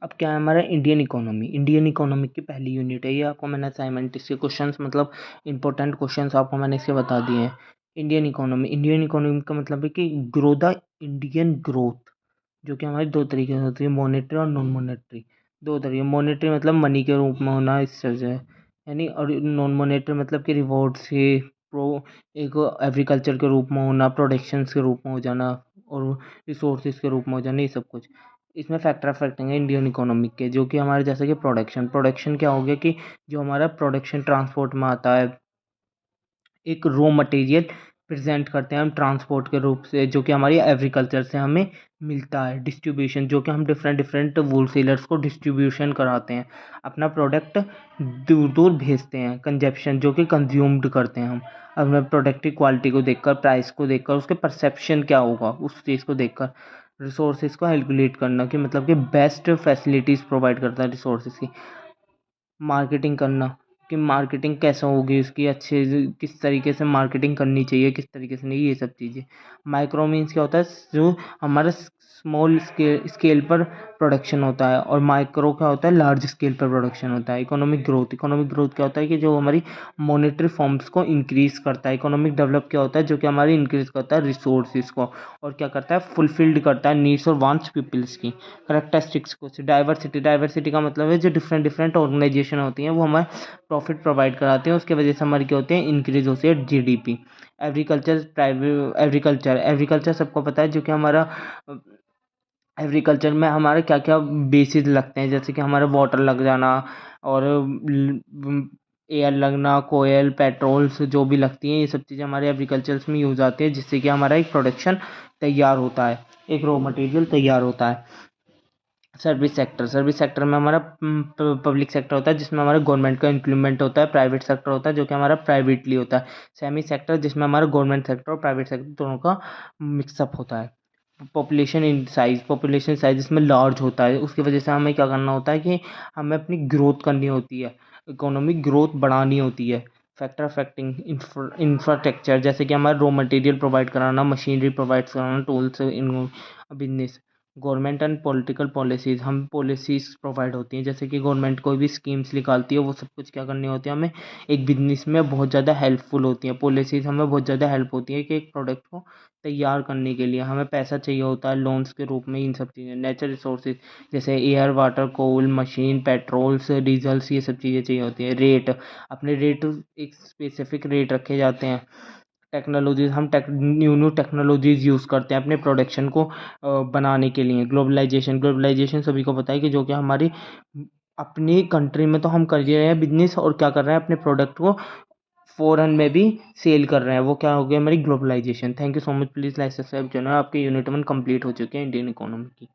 अब क्या है हमारा इंडियन इकोनॉमी की पहली यूनिट है ये। आपको मैंने असाइनमेंट इसके क्वेश्चंस मतलब इंपॉर्टेंट क्वेश्चंस आपको मैंने इसके बता दिए हैं। इंडियन इकोनॉमी का मतलब है कि ग्रो द इंडियन ग्रोथ, जो कि हमारी दो तरीके से होती है, मॉनेटरी और नॉन मॉनेटरी। दो तरीके, मॉनेटरी मतलब मनी के रूप में होना इस तरह से यानी, और नॉन मॉनेटरी मतलब कि रिवॉर्ड से प्रो एक एग्रीकल्चर के रूप में होना, प्रोडक्शंस के रूप में हो जाना और रिसोर्सेज के रूप में हो जाना, ये सब कुछ। इसमें फैक्टर अफेक्टिंग है इंडियन इकोनॉमिक के, जो कि हमारे जैसे कि प्रोडक्शन क्या हो गया कि जो हमारा प्रोडक्शन ट्रांसपोर्ट में आता है, एक रॉ मटेरियल प्रेजेंट करते हैं हम ट्रांसपोर्ट के रूप से, जो कि हमारी एग्रीकल्चर से हमें मिलता है। डिस्ट्रीब्यूशन, जो कि हम डिफरेंट डिफरेंट होलसेलर्स को डिस्ट्रीब्यूशन कराते हैं, अपना प्रोडक्ट दूर दूर भेजते हैं। कंजप्शन, जो कि कंज्यूम्ड करते हैं हम अपने प्रोडक्ट की क्वालिटी को देखकर, प्राइस को देखकर, उसके परसेप्शन क्या होगा उस चीज़ को देखकर। रिसोर्सेज को कैलकुलेट करना कि मतलब कि बेस्ट फैसिलिटीज़ प्रोवाइड करता है रिसोर्सेज की। मार्केटिंग करना कि मार्केटिंग कैसे होगी उसकी, अच्छे से किस तरीके से मार्केटिंग करनी चाहिए, किस तरीके से नहीं, ये सब चीज़ें। माइक्रो मीन्स क्या होता है, जो हमारा स्मॉल स्केल पर प्रोडक्शन होता है, और माइक्रो क्या होता है, लार्ज स्केल पर प्रोडक्शन होता है। इकोनॉमिक ग्रोथ क्या होता है कि जो हमारी मॉनेटरी फॉर्म्स को इंक्रीज करता है। इकोनॉमिक डेवलप क्या होता है, जो कि हमारी इंक्रीज करता है रिसोर्सेज को, और क्या करता है, फुलफिल्ड करता है नीड्स और वांट्स पीपल्स की। करेक्टरिस्टिक्स को, डाइवर्सिटी का मतलब है जो डिफरेंट डिफरेंट ऑर्गेनाइजेशन होती हैं वो हमें प्रॉफिट प्रोवाइड कराते हैं, उसके वजह से हमारी क्या होती है, इंक्रीज होती है जीडीपी। एग्रीकल्चर सबको पता है, जो कि हमारा एग्रीकल्चर में हमारे क्या क्या बेसिस लगते हैं, जैसे कि हमारा वाटर लग जाना और एयर लगना, कोयल, पेट्रोल्स जो भी लगती हैं, ये सब चीज़ें हमारे एग्रीकल्चर्स में यूज़ आती है, जिससे कि हमारा एक प्रोडक्शन तैयार होता है, एक रॉ मटेरियल तैयार होता है। सर्विस सेक्टर में हमारा पब्लिक सेक्टर होता है, जिसमें हमारा गवर्नमेंट का इंक्लूमेंट होता है। प्राइवेट सेक्टर होता है, जो कि हमारा प्राइवेटली होता है। सेमी सेक्टर, जिसमें हमारा गवर्नमेंट सेक्टर और प्राइवेट सेक्टर दोनों का मिक्सअप होता है। पॉपुलेशन साइज इसमें लार्ज होता है, उसकी वजह से हमें क्या करना होता है कि हमें अपनी ग्रोथ करनी होती है, इकोनॉमिक ग्रोथ बढ़ानी होती है। फैक्टर अफेक्टिंग इंफ्रास्ट्रक्चर, जैसे कि हमारा रॉ मटेरियल प्रोवाइड कराना, मशीनरी प्रोवाइड कराना, tools in business. Government and political policies, हम पॉलिसीज़ प्रोवाइड होती हैं, जैसे कि गवर्नमेंट कोई भी स्कीम्स निकालती है, वो सब कुछ क्या करनी होती है हमें, एक बिजनेस में बहुत ज़्यादा हेल्पफुल होती है। पॉलिसीज़ हमें बहुत ज़्यादा हेल्प होती है कि एक प्रोडक्ट को तैयार करने के लिए हमें पैसा चाहिए होता है लोन्स के रूप में, इन सब चीज़ें। नेचुरल रिसोर्सेज, जैसे एयर, वाटर, कोल, मशीन, पेट्रोल्स, डीजल्स, ये सब चीज़ें चाहिए होती है। रेट, अपने रेट एक स्पेसिफिक रेट रखे जाते हैं। टेक्नोलॉजीज़, हम न्यू न्यू टेक्नोलॉजीज़ यूज़ करते हैं अपने प्रोडक्शन को बनाने के लिए। ग्लोबलाइजेशन सभी को पता है कि जो कि हमारी अपनी कंट्री में तो हम कर ही रहे हैं बिजनेस, और क्या कर रहे हैं, अपने प्रोडक्ट को फॉरेन में भी सेल कर रहे हैं। वो क्या हो गया, हमारी globalisation. Thank you so much, please like subscribe channel. आपके यूनिट 1 कंप्लीट हो चुके हैं इंडियन इकोनॉमी की।